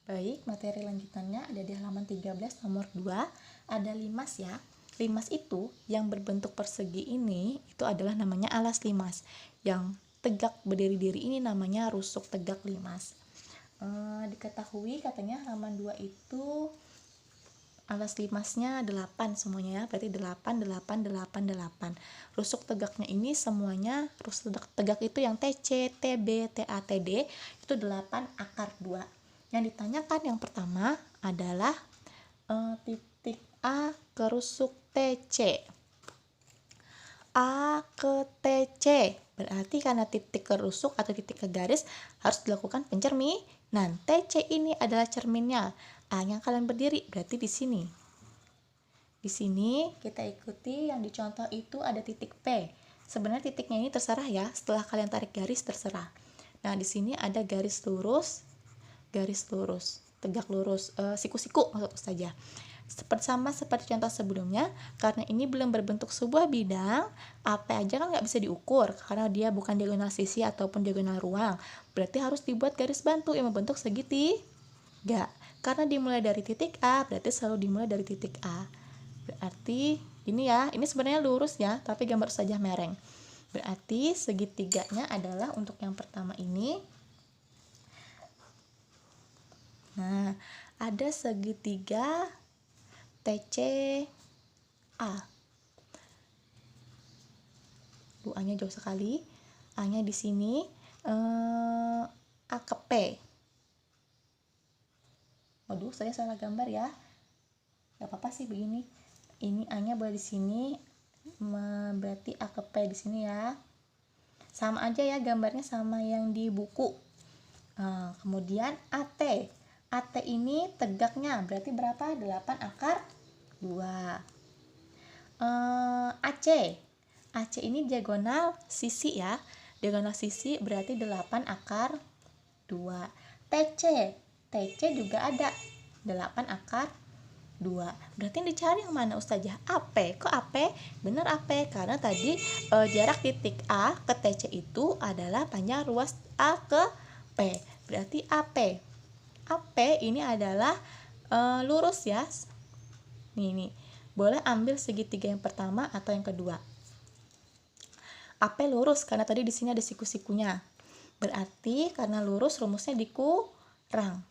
Baik, materi lanjutannya ada di halaman 13 nomor 2. Ada limas ya. Limas itu yang berbentuk persegi ini itu adalah namanya alas limas. Yang tegak berdiri-diri ini namanya rusuk tegak limas. Diketahui katanya halaman 2 itu alas limasnya 8 semuanya ya. Berarti 8, 8, 8, 8. Rusuk tegaknya ini semuanya, rusuk tegak itu yang TC, TB, TA, TD itu 8 akar 2. Yang ditanyakan yang pertama adalah titik A ke rusuk TC. A ke TC. Berarti karena titik ke rusuk atau titik ke garis harus dilakukan pencerminan. TC ini adalah cerminnya. A-nya kalian berdiri, berarti di sini. Di sini kita ikuti yang dicontoh itu ada titik P. Sebenarnya titiknya ini terserah ya, setelah kalian tarik garis terserah. Nah, di sini ada garis lurus, tegak lurus, siku-siku maksud saja. Sama seperti contoh sebelumnya, karena ini belum berbentuk sebuah bidang, apa aja kan nggak bisa diukur karena dia bukan diagonal sisi ataupun diagonal ruang. Berarti harus dibuat garis bantu yang membentuk segitiga. Karena dimulai dari titik A, berarti selalu dimulai dari titik A. Berarti ini ya, ini sebenarnya lurus ya, tapi gambar saja mereng. Berarti segitiganya adalah untuk yang pertama ini. Nah, ada segitiga TCA. A-nya jauh sekali. A-nya di sini A ke P. Waduh, saya salah gambar ya. Gak apa-apa sih begini. Ini A-nya boleh di sini. Berarti A ke P di sini ya. Sama aja ya gambarnya sama yang di buku. Kemudian AT. AT ini tegaknya berarti berapa? 8 akar 2. AC. AC ini diagonal sisi ya. Diagonal sisi berarti 8 akar 2. TC. TC juga ada 8 akar 2. Berarti yang dicari yang mana Ustazah? AP. Kok AP? Bener AP karena tadi jarak titik A ke TC itu adalah panjang ruas A ke P. Berarti AP. AP ini adalah lurus ya. Nih. Boleh ambil segitiga yang pertama atau yang kedua. AP lurus karena tadi di sini ada siku-sikunya. Berarti karena lurus rumusnya dikurang.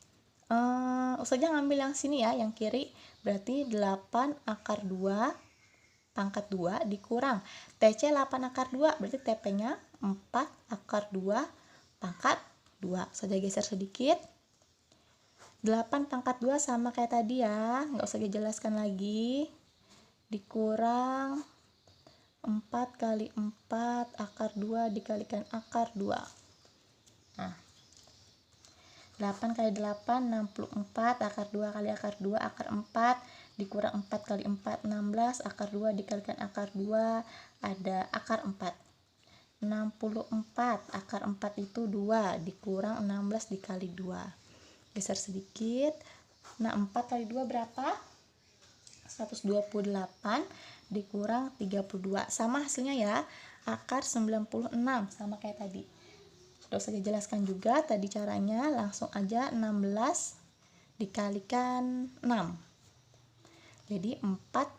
Ustazah ngambil yang sini ya, yang kiri. Berarti 8 akar 2 pangkat 2 dikurang. TC 8 akar 2, berarti TP-nya 4 akar 2 pangkat 2. Ustazah geser sedikit. 8 pangkat 2 sama kayak tadi ya, nggak usah dijelaskan lagi. Dikurang 4 kali 4 akar 2 dikalikan akar 2. Nah, 8 kali 8 64 akar 2 kali akar 2 akar 4 dikurang 4 kali 4 16 akar 2 dikalikan akar 2 ada akar 4. 64 akar 4 itu 2 dikurang 16 dikali 2. Geser sedikit. Nah, 4 kali 2 berapa? 128 dikurang 32. Sama hasilnya ya. Akar 96 sama kayak tadi. Sudah saya jelaskan juga tadi caranya, langsung aja 16 dikalikan 6. Jadi 4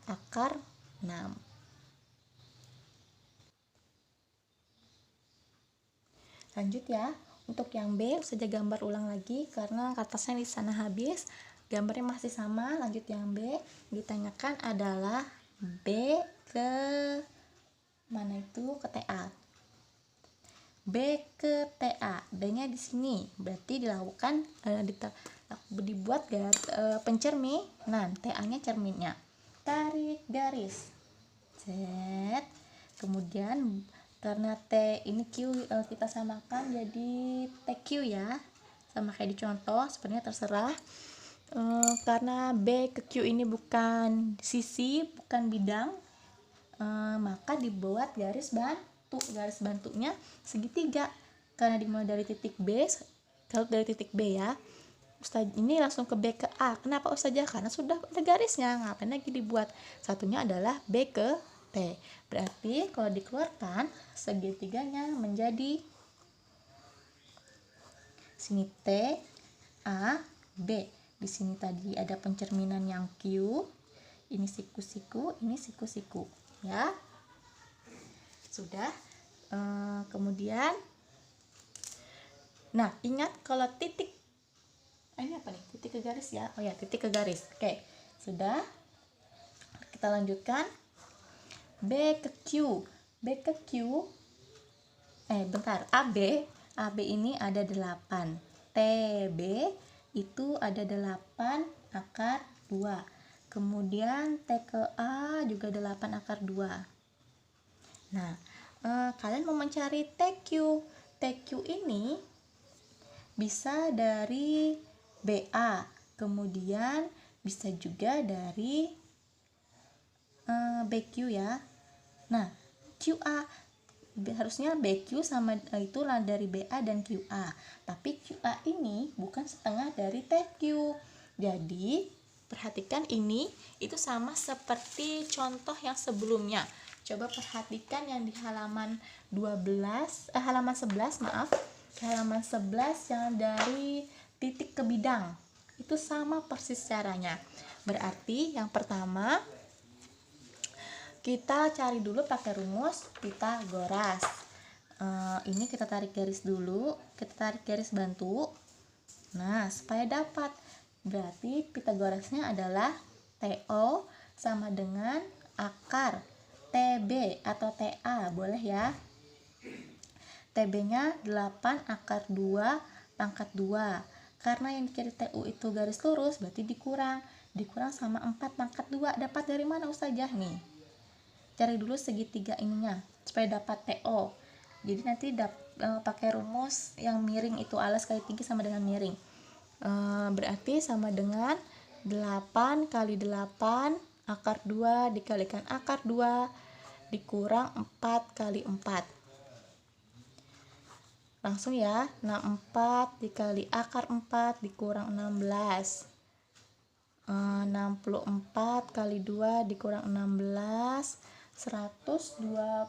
akar 6. Lanjut ya. Untuk yang B, saja gambar ulang lagi karena kertasnya di sana habis. Gambarnya masih sama. Lanjut yang B. Ditanyakan adalah B ke mana itu? Ke TA. B ke TA. B-nya di sini. Berarti dilakukan dibuat pencerminan. TA-nya cerminnya. Tarik garis. Set. Kemudian karena T ini Q kita samakan jadi TQ ya. Sama kayak di contoh, sebenarnya terserah. Karena B ke Q ini bukan sisi, bukan bidang, maka dibuat garis bantu. Garis bantunya segitiga karena dimulai dari titik B. Kalau dari titik B ya, Ustaz ini langsung ke B ke A. Kenapa Ustazah? Karena sudah ada garisnya, ngapain lagi dibuat. Satunya adalah B ke T. Berarti kalau dikeluarkan segitiganya menjadi sini T, A, B. Di sini tadi ada pencerminan yang Q. Ini siku-siku, ini siku-siku, ya. Sudah. Kemudian, nah ingat kalau titik, ini apa nih? Titik ke garis ya? Oh ya, titik ke garis. Oke, sudah. Kita lanjutkan. B ke Q. B ke Q. AB ini ada 8. TB itu ada 8 akar 2. Kemudian T ke A juga 8 akar 2. Nah, kalian mau mencari TQ. TQ ini bisa dari BA, kemudian bisa juga dari BQ ya. Nah, QA harusnya BQ sama itulah dari BA dan QA. Tapi QA ini bukan setengah dari TQ. Jadi, perhatikan ini itu sama seperti contoh yang sebelumnya. Coba perhatikan yang di halaman 11 maaf. Halaman 11 yang dari titik ke bidang. Itu sama persis caranya. Berarti yang pertama kita cari dulu pakai rumus Pythagoras. Ini kita tarik garis dulu, kita tarik garis bantu. Nah, supaya dapat, berarti Pythagorasnya adalah TO sama dengan akar TB atau TA, boleh ya. TB-nya 8 akar 2 pangkat 2. Karena yang dikira TU itu garis lurus, berarti dikurang sama 4 pangkat 2. Dapat dari mana Ustazah nih? Cari dulu segitiga ininya supaya dapat TO. Jadi nanti pakai rumus yang miring itu, alas kali tinggi sama dengan miring. Berarti sama dengan 8 kali 8 akar 2 dikalikan akar 2 dikurang 4 kali 4. Langsung ya, 64 dikali akar 4 dikurang 16. 64 kali 2 dikurang 16, 128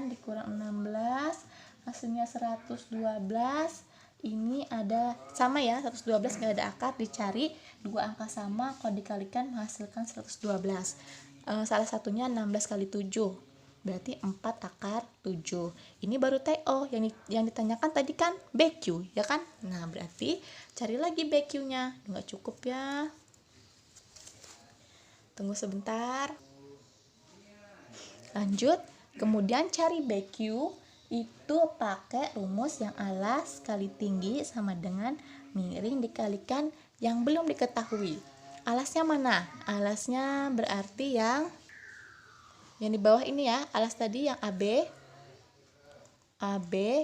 dikurang 16, hasilnya 112. Ini ada sama ya, 112 nggak ada akar, dicari dua angka sama, kalau dikalikan menghasilkan 112. Salah satunya 16 kali 7, berarti 4 akar 7. Ini baru TO, yang ditanyakan tadi kan BQ ya kan. Nah, berarti cari lagi BQ-nya, nggak cukup ya. Tunggu sebentar. Lanjut, kemudian cari BQ itu pakai rumus yang alas kali tinggi sama dengan miring dikalikan yang belum diketahui. Alasnya mana? Alasnya berarti yang di bawah ini ya. Alas tadi yang AB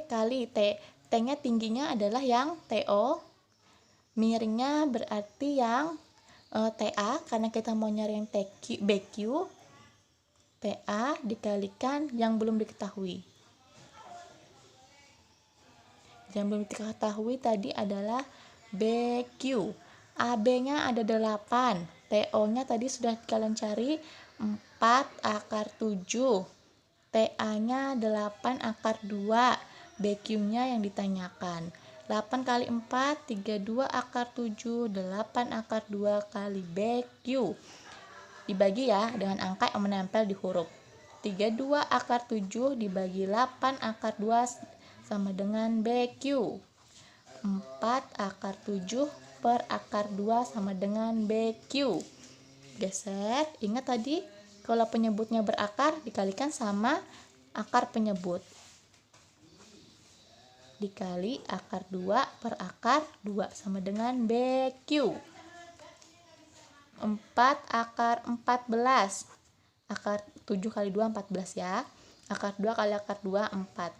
kali T. T-nya tingginya adalah yang TO. Miringnya berarti yang TA, karena kita mau nyari yang BQ. TA dikalikan yang belum diketahui. Yang belum diketahui tadi adalah BQ. AB-nya ada 8. TO-nya tadi sudah kalian cari 4 akar 7. TA-nya 8 akar 2. BQ-nya yang ditanyakan. 8 kali 4, 32 akar 7, 8 akar 2 kali BQ. Dibagi ya dengan angka yang menempel di huruf. 32 akar 7 dibagi 8 akar 2 sama dengan BQ. 4 akar 7 per akar 2 sama dengan BQ. Geser, ingat tadi kalau penyebutnya berakar dikalikan sama akar penyebut. Dikali akar 2 per akar 2 sama dengan BQ. 4 akar 14. Akar 7 kali 2 14 ya. Akar 2 kali akar 2 4.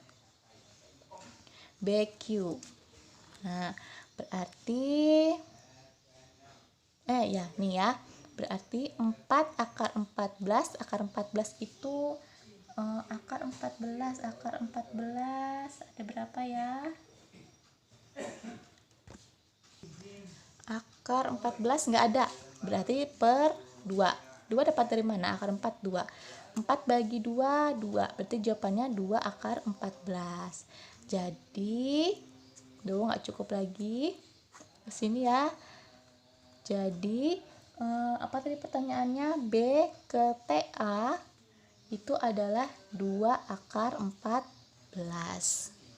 BQ. Nah, berarti berarti 4 akar 14. Akar 14 itu akar 14 ada berapa ya? Akar 14 nggak ada, berarti per 2 dapat dari mana? Akar 4 2. 4 bagi 2 2, berarti jawabannya 2 akar 14. Jadi nggak cukup lagi. ke sini ya. Jadi apa tadi pertanyaannya? B ke TA itu adalah 2 akar 14.